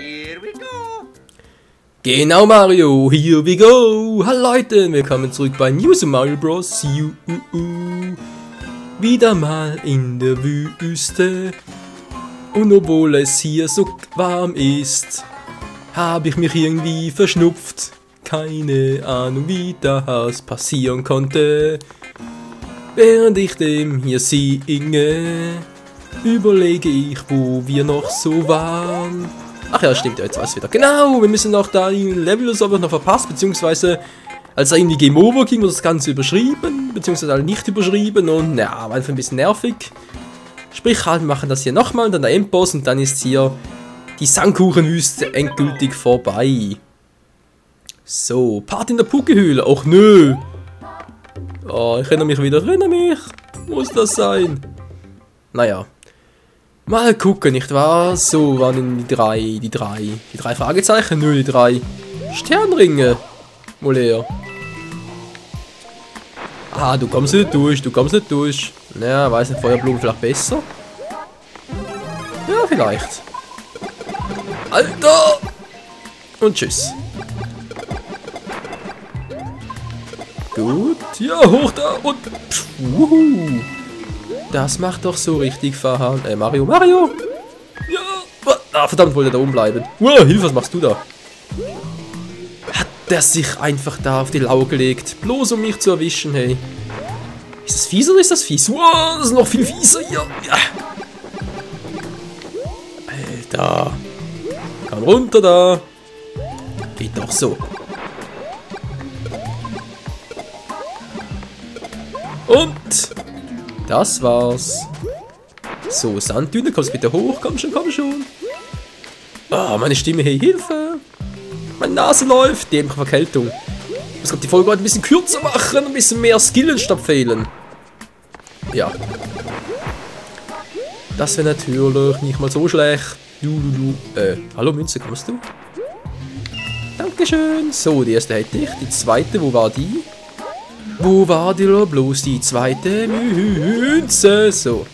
Here we go. Genau, Mario, here we go. Hallo Leute, willkommen zurück bei New Super Mario Bros. Wieder mal in der Wüste. Und obwohl es hier so warm ist, habe ich mich irgendwie verschnupft. Keine Ahnung, wie das passieren konnte. Während ich dem hier singe, überlege ich, wo wir noch so waren. Ach ja, stimmt, jetzt weiß ich wieder. Genau, wir müssen noch da ein Level so noch verpasst, beziehungsweise als da irgendwie Game Over ging, wurde das Ganze überschrieben, beziehungsweise halt nicht überschrieben und ja, war einfach ein bisschen nervig. Sprich halt, wir machen das hier nochmal und dann der Endboss und dann ist hier die Sandkuchenwüste endgültig vorbei. So, Part in der Pukehöhle. Och nö. Oh, ich erinnere mich wieder. Muss das sein? Naja. Mal gucken, nicht wahr? So, waren denn die drei Fragezeichen? Nö, die 3 Sternringe. Wohl her. Ah, du kommst nicht durch, Naja, weiß nicht, Feuerblumen vielleicht besser? Ja, vielleicht. Alter! Und tschüss. Gut, ja, hoch da und das macht doch so richtig Fahan. Mario! Ja! Ah, verdammt, wollte er da oben bleiben. Hilfe, was machst du da? Hat der sich einfach da auf die Lauer gelegt, bloß um mich zu erwischen, hey. Ist das fies oder ist das fies? Wow, das ist noch viel fieser hier. Ja. Alter. Komm runter da. Geht doch so. Und das war's. So, Sanddüne, kommst bitte hoch. Komm schon. Ah, meine Stimme, hey, Hilfe. Meine Nase läuft. Die Verkältung. Ich muss die Folge heute ein bisschen kürzer machen, ein bisschen mehr skillen statt fehlen. Ja. Das wäre natürlich nicht mal so schlecht. Hallo Münze, kommst du? Dankeschön. So, die erste hätte ich. Die zweite, wo war die? Wo war die bloß die zweite Münze? So.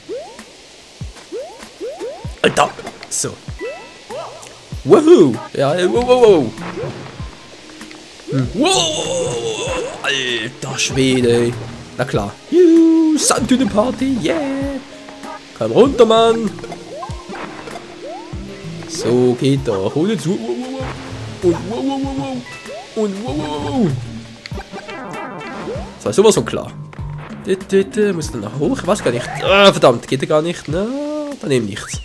Alter. So. Woohoo. Ja, wow. Wow. Alter Schwede. Na klar. Sanddüne-Party. Yeah. Komm runter, Mann. So, geht doch. Hol jetzt. Und wow. Das war sowas von klar. Muss dann nach hoch? Ich weiß gar nicht. Ah, verdammt, geht er gar nicht. Na, dann eben nichts.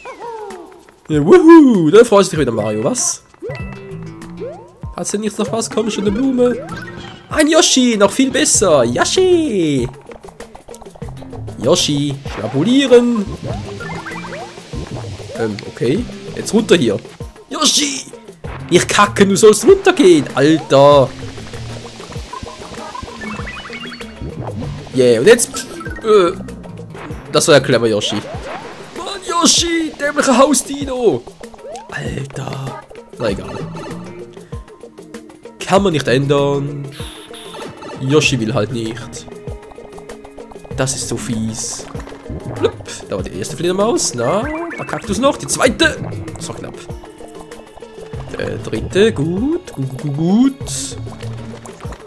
Ja, wuhu, da freust du dich wieder, Mario, was? Hast du nichts noch was? Komm schon, eine Blume. Ein Yoshi, noch viel besser. Yoshi, schnabulieren. Okay. Jetzt runter hier. Yoshi! Ich kacke, du sollst runtergehen, Alter. Yeah, und jetzt... das war ja clever, Yoshi. Mann, Yoshi! Dämlicher Hausdino! Alter. Na egal. Kann man nicht ändern. Yoshi will halt nicht. Das ist so fies. Blub. Da war die erste Fledermaus. Na, der Kaktus noch. Die zweite. Das war knapp. Der dritte. Gut.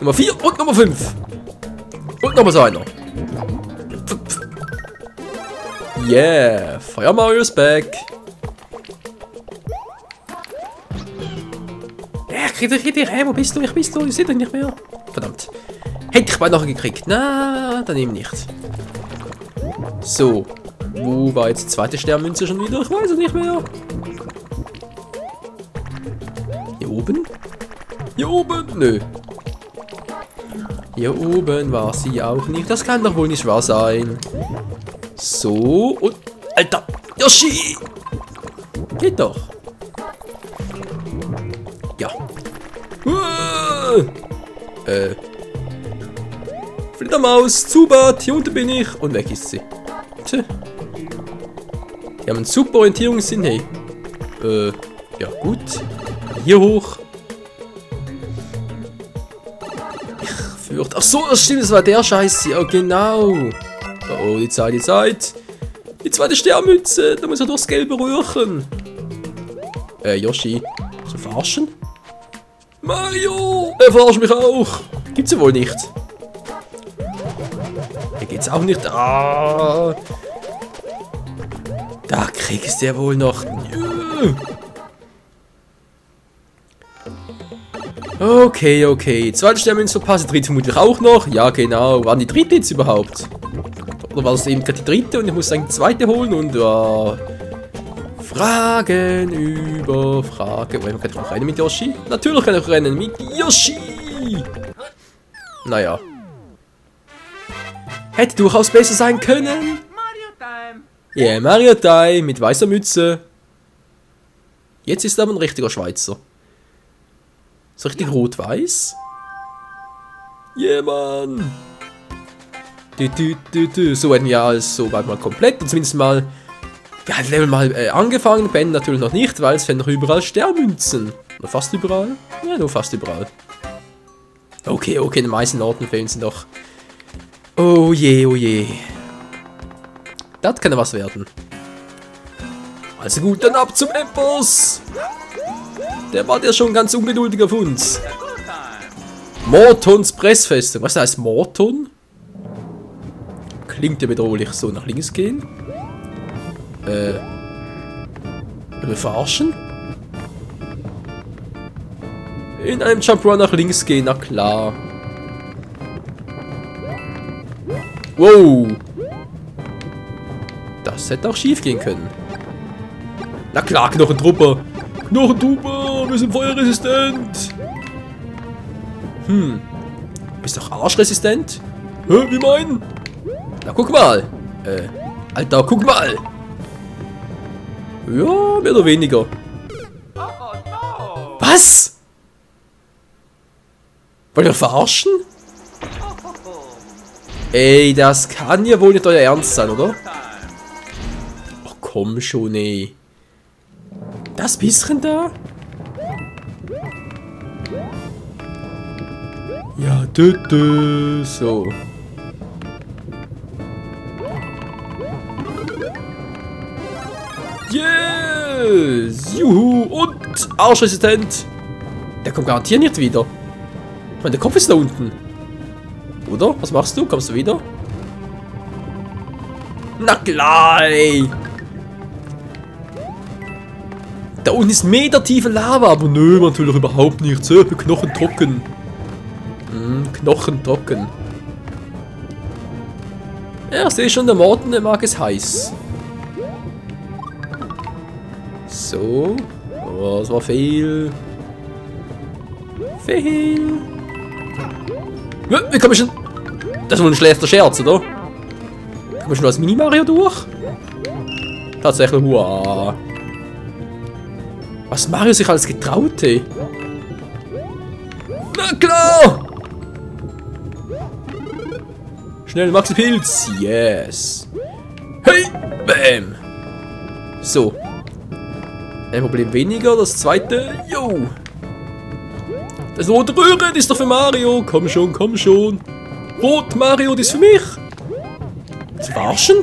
Nummer 4 und Nummer 5. Und nochmal so einer. Yeah, Feuer Mario ist back. Ja, krieg dich, hey, wo bist du? Ich seh dich nicht mehr. Verdammt. Hätte ich beinahe noch gekriegt. Na, dann eben nicht. So. Wo war jetzt die zweite Sternmünze schon wieder? Ich weiß es nicht mehr. Hier oben? Nö. Hier oben war sie auch nicht. Das kann doch wohl nicht wahr sein. So. Und... Alter! Yoshi! Geht doch. Ja. Fledermaus, Zubat, hier unten bin ich. Und weg ist sie. Tja. Die haben einen super Orientierungssinn, hey. Ja gut. Hier hoch. Ach so, das stimmt, das war der Scheiß. Ja, genau. Oh, die Zeit. Die zweite Sternmünze. Da muss er durchs gelbe Röhrchen. Yoshi. So verarschen? Mario! Er verarscht mich auch! Gibt's ja wohl nicht. Hier geht's auch nicht. Ah! Da kriegst du ja wohl noch. Okay, okay. Zweite Sternmünze verpassen, dritte vermutlich auch noch. Ja, genau. Waren die dritte jetzt überhaupt? Oder war das eben gerade die dritte und ich muss dann die zweite holen und Fragen über Fragen. Kann ich noch rennen mit Yoshi? Natürlich kann ich rennen mit Yoshi! Naja. Hätte durchaus besser sein können. Ja, yeah, Mario Time mit weißer Mütze. Jetzt ist er aber ein richtiger Schweizer. So richtig rot-weiß. Yeah, Mann. So ein Jahr ist so bald mal komplett. Und zumindest mal. Ja, das Level mal angefangen. Ben natürlich noch nicht, weil es fehlen noch überall Sternmünzen. Oder fast überall? Ja, nur fast überall. Okay, okay, in den meisten Orten fehlen sie noch. Oh je, oh je. Das kann ja was werden. Also gut, dann ab zum Endboss. Der war ja schon ganz ungeduldig auf uns. Mortons Pressfestung. Was heißt Morton? Klingt ja bedrohlich. So, nach links gehen. Wir verarschen? In einem Jump-Run nach links gehen, na klar. Wow. Das hätte auch schief gehen können. Na klar, Knochentrupper. Knochentrupper, wir sind feuerresistent. Bist doch arschresistent? Hä, wie meinen? Na, guck mal. Alter, guck mal. Ja, mehr oder weniger. Was? Wollt ihr verarschen? Ey, das kann ja wohl nicht euer Ernst sein, oder? Ach komm schon, ey. Das bisschen da? Ja, so. Yes! Juhu! Und Arschresistent! Der kommt garantiert nicht wieder. Ich meine, der Kopf ist da unten. Oder? Was machst du? Kommst du wieder? Na klar, ey! Da unten ist metertiefe Lava, aber nö, natürlich überhaupt nichts. Knochen trocken. Knochen trocken. Ja, sehe schon, der Morten, der mag es heiß. So. Oh, das war viel. Viel. Wie komm ich schon? Das ist wohl ein schlechter Scherz, oder? Komm ich schon als Mini-Mario durch? Tatsächlich, wow. Was Mario sich alles getraut, ey. Na klar! Schnell, Maxi Pilz. Yes. Hey, bam. So. Ein Problem weniger. Das zweite. Yo. Das rote Röhre, das ist doch für Mario. Komm schon, komm schon. Rot Mario, das ist für mich. Das Verarschen?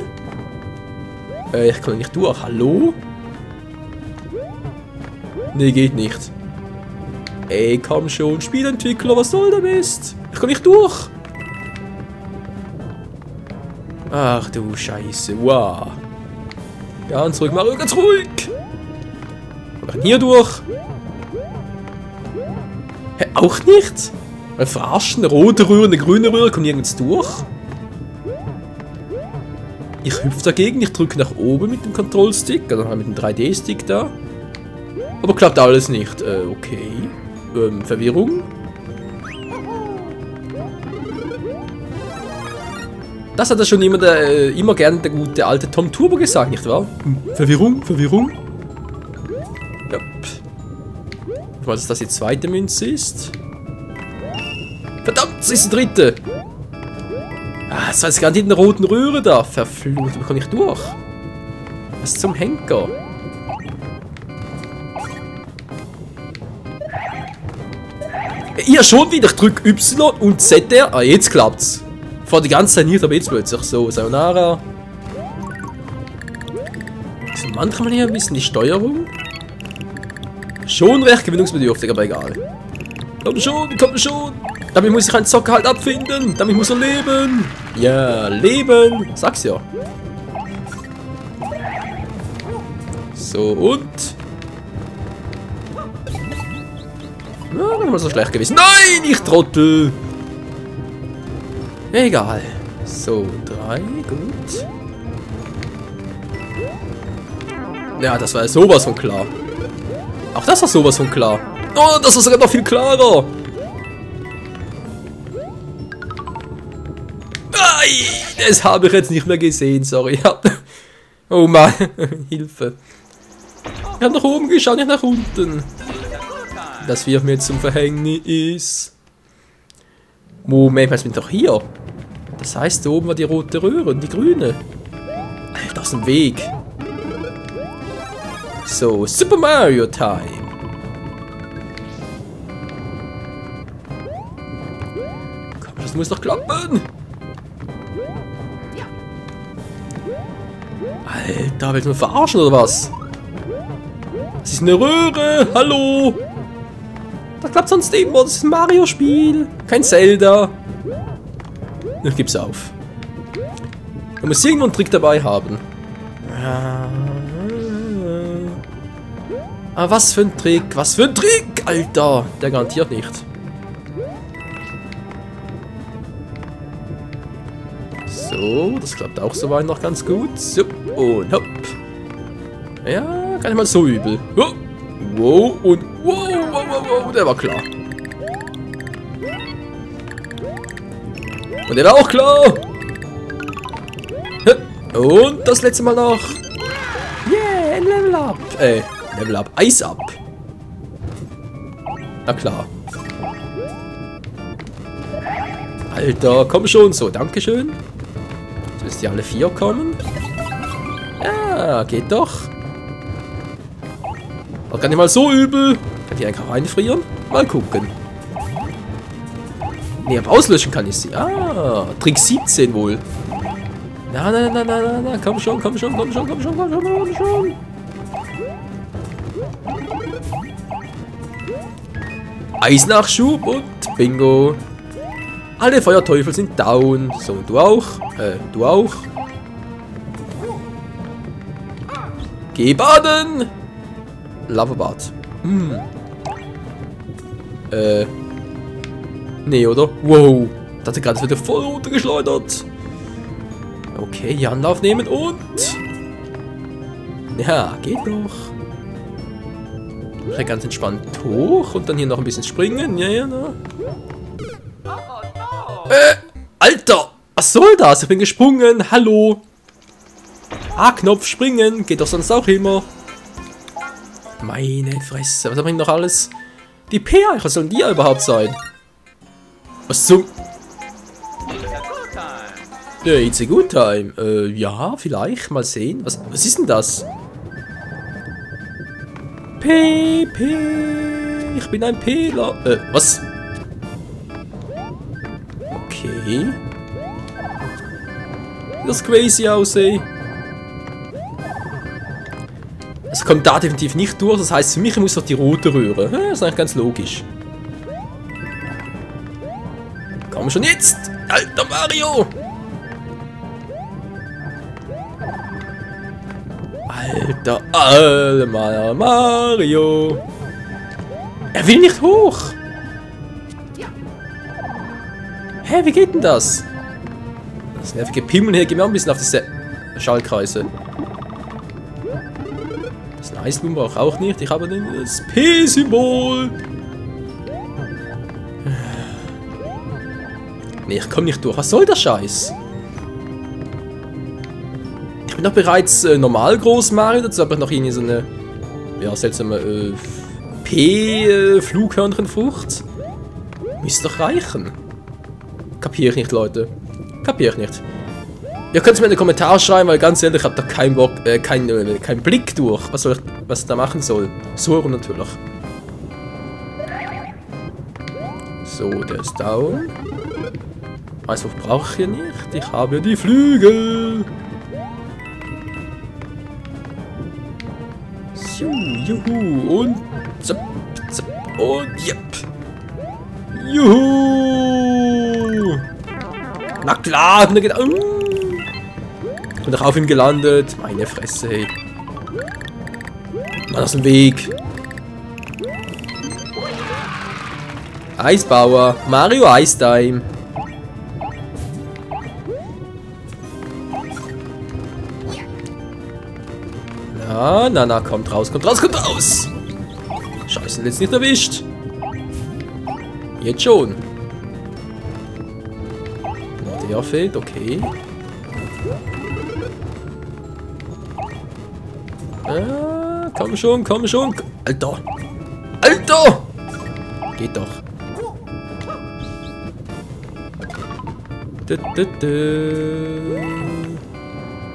Ich kann nicht durch. Hallo? Nee, geht nicht. Ey, komm schon. Spielentwickler, was soll der Mist? Ich kann nicht durch. Ach du Scheiße. Wow. Ganz ruhig, Mario, ganz ruhig. Wir können hier durch. Hä, auch nicht? Weil verarschen, eine rote Röhre, eine grüne Röhre, kommt nirgends durch. Ich hüpfe dagegen, ich drücke nach oben mit dem Control-Stick, also mit dem 3D-Stick da. Aber klappt alles nicht. Okay. Verwirrung. Das hat ja schon immer gerne der gute alte Tom Turbo gesagt, nicht wahr? Verwirrung, Verwirrung. Ja. Ich weiß, dass das die zweite Münze ist. Verdammt, das ist die dritte. Ah, das war jetzt gerade in der roten Röhre da. Verflucht, wie komme ich durch? Was zum Henker? Ja, schon wieder. Ich drücke Y und ZR. Ah, jetzt klappt's. Vor die ganze Zeit nicht, aber jetzt plötzlich so. Sayonara. Also manchmal hier ein bisschen die Steuerung. Schon recht gewinnungsbedürftig, aber egal. Komm schon, komm schon. Damit muss ich einen Zocker halt abfinden. Damit muss er leben. Ja, leben. Sag's ja. So, und? Ja, nicht mal so schlecht gewesen. Nein, ich Trottel. Egal. So, 3, gut. Ja, das war ja sowas von klar. Auch das war sowas von klar. Oh, das ist sogar noch viel klarer. Ei, das habe ich jetzt nicht mehr gesehen, sorry. Oh Mann, Hilfe. Ich habe nach oben geschaut, nicht nach unten. Das wird mir jetzt zum Verhängnis. Moment, was bin ich doch hier? Das heißt, da oben war die rote Röhre und die grüne. Alter, aus dem Weg. So, Super Mario Time. Komm, das muss doch klappen. Alter, willst du mich verarschen oder was? Das ist eine Röhre, hallo. Das klappt sonst immer, das ist ein Mario-Spiel. Kein Zelda. Ich geb's auf. Man muss irgendwo einen Trick dabei haben. Ah, was für ein Trick, was für ein Trick, Alter. Der garantiert nicht. So, das klappt auch soweit noch ganz gut. So, und hopp. Ja, gar nicht mal so übel. Oh. Wow, und wow, wow, wow, wow, der war klar. Und der war auch klar. Und das letzte Mal noch. Yeah, ein Level Up. Level Up, Eis Up. Na klar. Alter, komm schon. So, dankeschön. Jetzt müssen die alle 4 kommen. Ja, geht doch. War gar nicht mal so übel. Kann die einfach reinfrieren? Mal gucken. Nee, aber auslöschen kann ich sie. Ah, Trick 17 wohl. Na, komm schon, komm schon, komm schon, komm schon, komm schon, komm schon. Eisnachschub und Bingo. Alle Feuerteufel sind down. So, du auch. Du auch. Geh baden. Lavabad. Nee, oder? Wow. Das hat er gerade wieder voll runtergeschleudert. Okay, hier Anlauf nehmen und... Ja, geht doch. Ganz entspannt hoch und dann hier noch ein bisschen springen. Ja, ne? Alter! Was soll das? Ich bin gesprungen. Hallo. A-Knopf springen. Geht doch sonst auch immer. Meine Fresse. Was haben wir noch alles? Die P-Eicher sollen die ja überhaupt sein? Was zum... Ja, it's a good time. Ja, vielleicht. Mal sehen. Was ist denn das? P. Ich bin ein Pela. Was? Okay. Das crazy aus, ey. Es kommt da definitiv nicht durch. Das heißt, für mich muss doch die rote Röhre. Das ist eigentlich ganz logisch. Komm schon jetzt! Alter Mario! Alter Mario! Er will nicht hoch! Hä, wie geht denn das? Das nervige Pimmel hier, gehen wir auch ein bisschen auf diese Schallkreise. Das Eisblumen brauche ich auch nicht. Ich habe das P-Symbol. Nee, ich komme nicht durch. Was soll der Scheiß? Ich bin doch bereits normal groß Mario. Dazu habe ich noch irgendwie so eine seltsame P-Flughörnchenfrucht. Müsste doch reichen. Kapiere ich nicht, Leute. Kapiere ich nicht. Ihr könnt es mir in die Kommentare schreiben, weil ganz ehrlich, ich habe da keinen Bock, keinen Blick durch, was ich da machen soll. So rum natürlich. So, der ist down. Also brauche ich hier nicht. Ich habe die Flügel. So, juhu. Und Zap, zap. Und yep. Juhu! Na klar, und auch auf ihm gelandet. Meine Fresse, hey. Mann, aus dem Weg. Eisbauer. Mario Ice Time. Na, kommt raus, kommt raus, kommt raus! Scheiße, jetzt nicht erwischt. Jetzt schon. Na, der fehlt, okay. Komm schon, komm schon. Alter! Alter! Geht doch.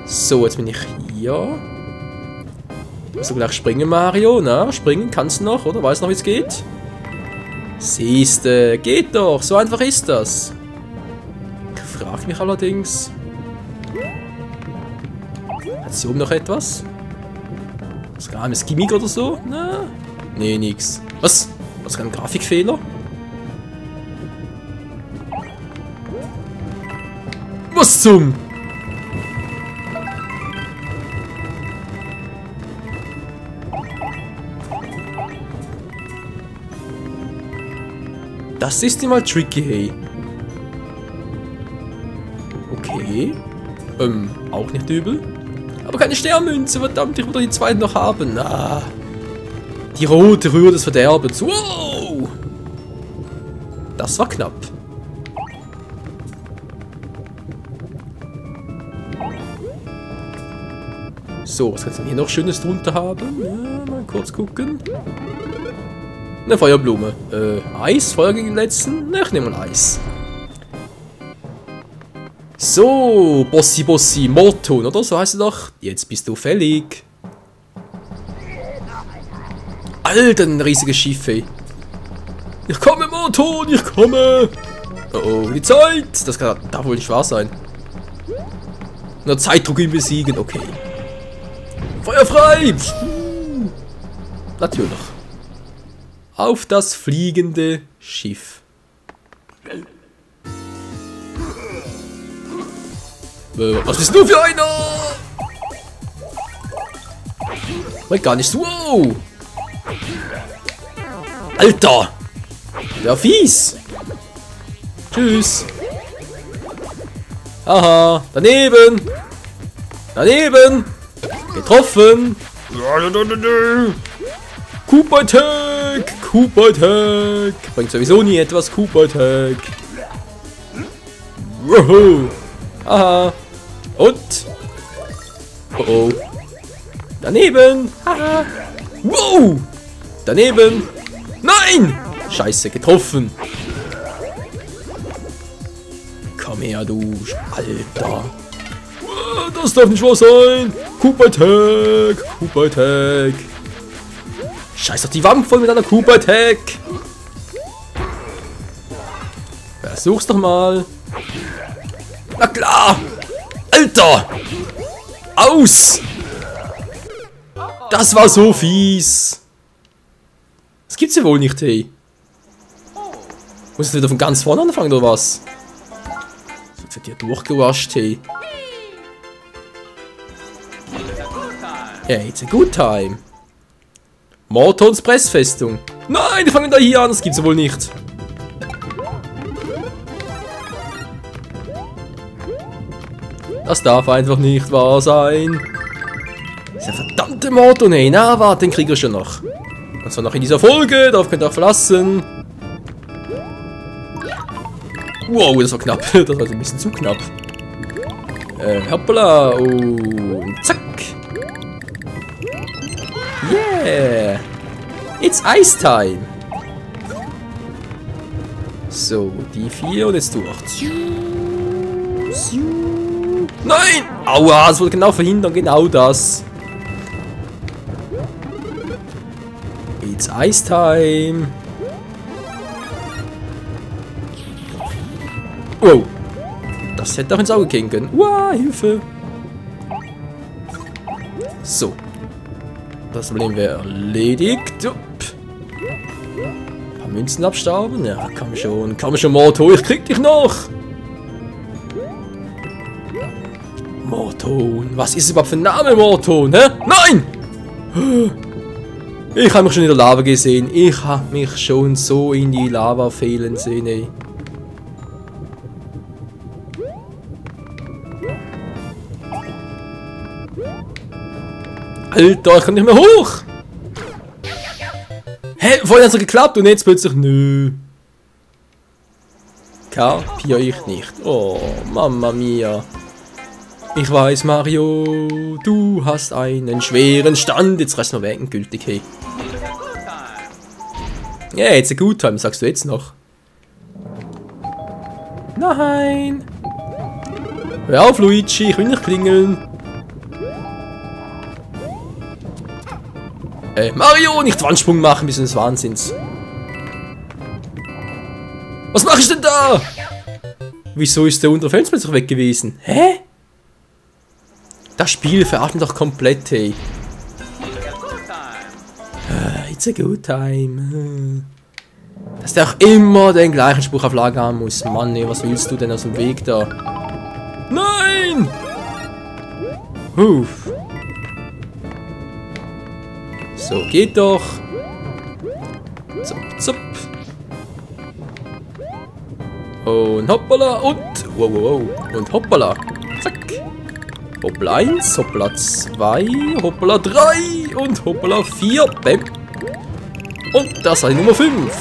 So, jetzt bin ich hier. So gleich springen, Mario. Na, springen kannst du noch, oder? Weißt du noch, wie es geht? Siehste, geht doch. So einfach ist das. Ich frage mich allerdings. Hat sie oben noch etwas? Was geheimes Gimmick oder so? Na? Nee, nix. Was? Was kann ein Grafikfehler? Was zum? Das ist immer tricky, hey. Okay. Auch nicht übel. Aber keine Sternmünze, verdammt, ich will doch die zweite noch haben. Ah. Die rote Rühre des Verderbens. Wow! Das war knapp. So, was kannst du denn hier noch Schönes drunter haben? Ja, mal kurz gucken. Eine Feuerblume. Eis? Feuer gegen den letzten? Na, ich nehme mal Eis. So, Bossi, Morton, oder? So heißt er doch. Jetzt bist du fällig. Alter, ein riesiges Schiff, ey. Ich komme, Morton, ich komme. Oh, die Zeit. Das darf wohl nicht wahr sein. Nur Zeitdruck ihn besiegen, okay. Feuer frei! Natürlich. Auf das fliegende Schiff. Was bist du für einer? Weil gar nicht so. Wow. Alter! Der fies! Tschüss! Aha! Daneben! Daneben! Getroffen! Koopa Attack! Koopa Attack! Bringt sowieso nie etwas, Koopa Attack! Wow! Aha! Und? Oh oh! Daneben! Haha! Wow! Daneben! Nein! Scheiße, getroffen! Komm her, du Alter! Das darf nicht wahr sein! Koopa Attack! Koopa Attack! Scheiß doch die Wampe voll mit einer Koopa Attack! Versuch's doch mal! Na klar! Alter! Aus! Das war so fies! Das gibt's ja wohl nicht, hey! Muss ich wieder von ganz vorne anfangen, oder was? Das wird ja durchgewascht, hey! Yeah, it's a good time! Mortons Pressfestung! Nein, die fangen da hier an, das gibt's ja wohl nicht! Das darf einfach nicht wahr sein. Dieser verdammte Morton, hey. Na, warte, den kriegen wir schon noch. Und zwar noch in dieser Folge, darauf könnt ihr auch verlassen. Wow, das war knapp. Das war ein bisschen zu knapp. Hoppala. Und zack. Yeah. It's Ice Time. So, die 4 und jetzt durch. Nein! Aua, das wollte genau verhindern, genau das. It's Ice Time. Wow. Das hätte auch ins Auge gehen können. Wow, Hilfe. So. Das Problem wäre erledigt. Münzen abstauben? Ja, komm schon, Morto, ich krieg dich noch! Morton, was ist überhaupt für ein Name, Morton, hä? Nein! Ich habe mich schon in der Lava gesehen. Ich habe mich schon so in die Lava fehlen sehen, ey. Alter, ich kann nicht mehr hoch! Hä? Vorhin hat es geklappt und jetzt plötzlich nö. Kapier ich nicht. Oh, Mamma mia. Ich weiß, Mario, du hast einen schweren Stand. Jetzt reißt noch weg, endgültig, hey. Ja, jetzt ein Good Time, sagst du jetzt noch. Nein! Hör auf, Luigi, ich will nicht klingeln. Mario, nicht Wandsprung machen, bis des Wahnsinns. Was mache ich denn da? Wieso ist der untere Fels plötzlich weg gewesen? Hä? Das Spiel verarscht mich doch komplett, hey. It's a good time. Dass der auch immer den gleichen Spruch auf Lager haben muss. Mann, ey, was willst du denn aus dem Weg da? Nein! So, geht doch. Zup, zup. Und hoppala und wow. Und hoppala. Zack. Hoppla 1, hoppla 2, hoppla 3 und hoppla 4. Bäm. Und das war die Nummer 5.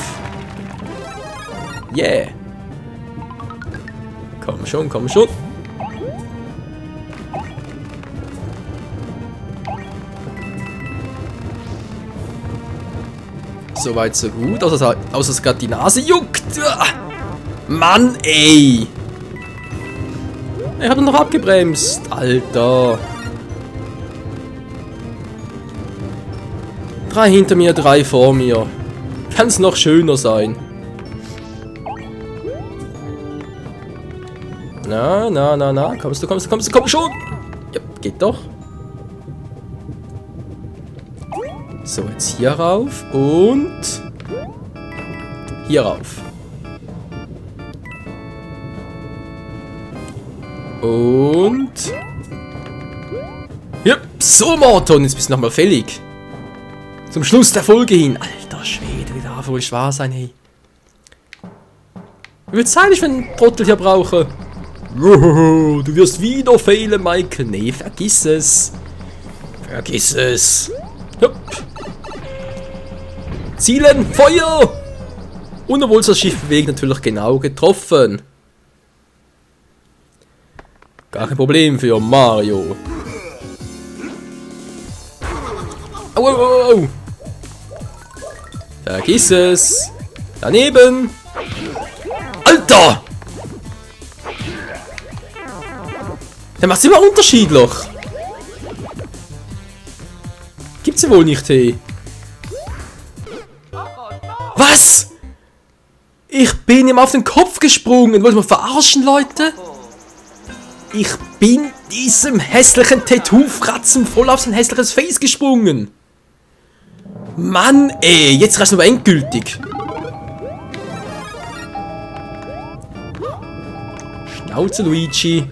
Yeah. Komm schon. Soweit so gut, außer es gerade die Nase juckt. Mann, ey. Er hat noch abgebremst, Alter. 3 hinter mir, 3 vor mir. Kann es noch schöner sein. Na. Kommst du, komm schon. Ja, geht doch. So, jetzt hier rauf und hier rauf. Und ja, so Morton, jetzt bist du nochmal fällig. Zum Schluss der Folge hin. Alter Schwede, wie darf wohl wahr sein, hey. Wird Zeit, ich einen Trottel hier brauche. Du wirst wieder fehlen, Michael. Nee, vergiss es. Hopp. Zielen, Feuer! Und obwohl es das Schiff bewegt, natürlich genau getroffen. Gar kein Problem für Mario. Au. Vergiss es. Daneben. Alter! Der macht immer unterschiedlich. Gibt's ja wohl nicht, hey. Was? Ich bin ihm auf den Kopf gesprungen. Wollt ihr mal verarschen, Leute? Ich bin diesem hässlichen Tattoo-Fratzen voll auf sein hässliches Face gesprungen. Mann, ey, jetzt reicht's aber endgültig. Schnauze, Luigi.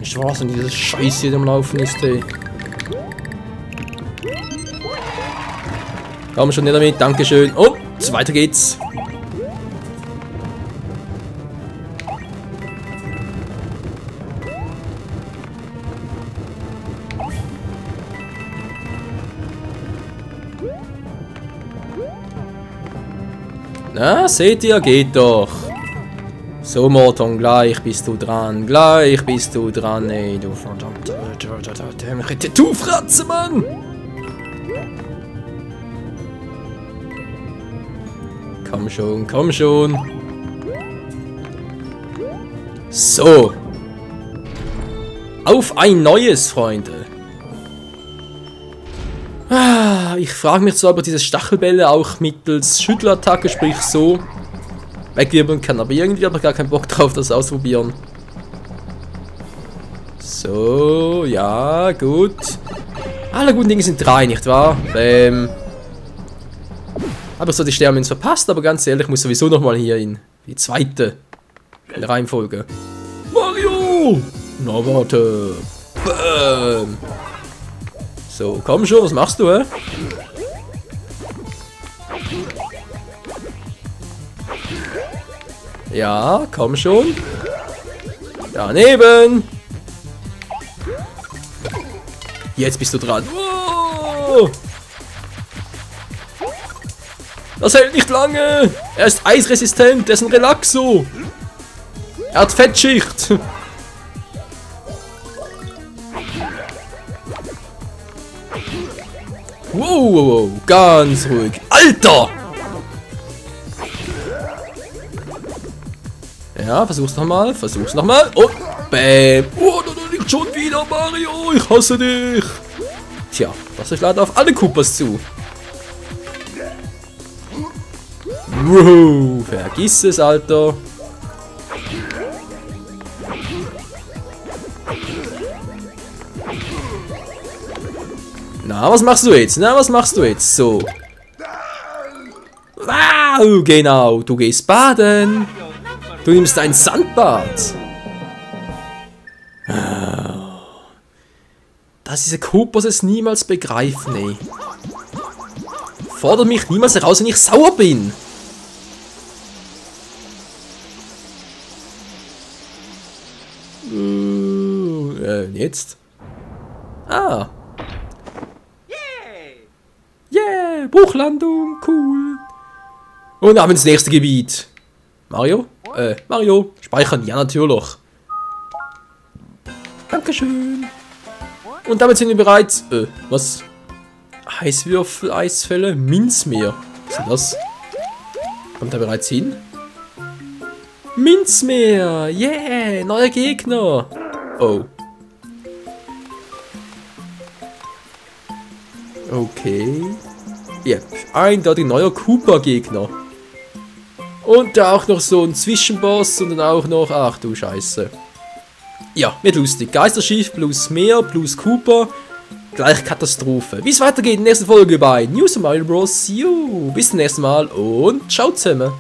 Ich weiß nicht, diese Scheiße hier am Laufen ist, ey. Komm schon nicht damit, dankeschön. Und weiter geht's. Na, seht ihr, geht doch. So, Morton, gleich bist du dran, ey, du verdammte dämliche Tattoo-Fratze, Mann! Komm schon. So. Auf ein neues, Freunde. Ich frage mich zwar, ob diese Stachelbälle auch mittels Schüttelattacke, sprich so, wegwirbeln kann, aber irgendwie habe ich gar keinen Bock drauf, das auszuprobieren. So, ja, gut. Alle guten Dinge sind 3, nicht wahr? Aber so die Sternmünze verpasst, aber ganz ehrlich, ich muss sowieso nochmal hier in die zweite Reihenfolge. Mario! Na, warte. Bäm. So, komm schon, was machst du, hä? Ja, komm schon. Daneben. Jetzt bist du dran. Oh. Das hält nicht lange. Er ist eisresistent. Er ist ein Relaxo. Er hat Fettschicht. Wow, ganz ruhig. Alter! Ja, versuch's nochmal. Versuch's nochmal. Und bäm. Oh, nicht schon wieder, Mario. Ich hasse dich. Tja, das ist leider auf alle Koopas zu. Wow, vergiss es, Alter. Na, was machst du jetzt? Na, was machst du jetzt? So. Wow, genau. Du gehst baden. Du nimmst ein Sandbad. Dass diese Koopas es niemals begreifen, ey. Fordert mich niemals heraus, wenn ich sauer bin. Jetzt? Ah. Yeah, Bruchlandung, cool. Und ab ins nächste Gebiet. Mario? Mario, speichern, ja natürlich. Dankeschön. Und damit sind wir bereit. Was? Eiswürfel, Eisfälle, Minzmeer. Was ist denn das? Kommt er bereits hin? Minzmeer, yeah, neuer Gegner. Oh. Okay. Yep, eindeutig neuer Koopa-Gegner. Und da auch noch so ein Zwischenboss und dann auch noch... Ach du Scheiße. Ja, wird lustig. Geisterschiff plus Meer plus Koopa. Gleich Katastrophe. Wie es weitergeht in der nächsten Folge bei New Super Mario Bros. Bis zum nächsten Mal und ciao zusammen.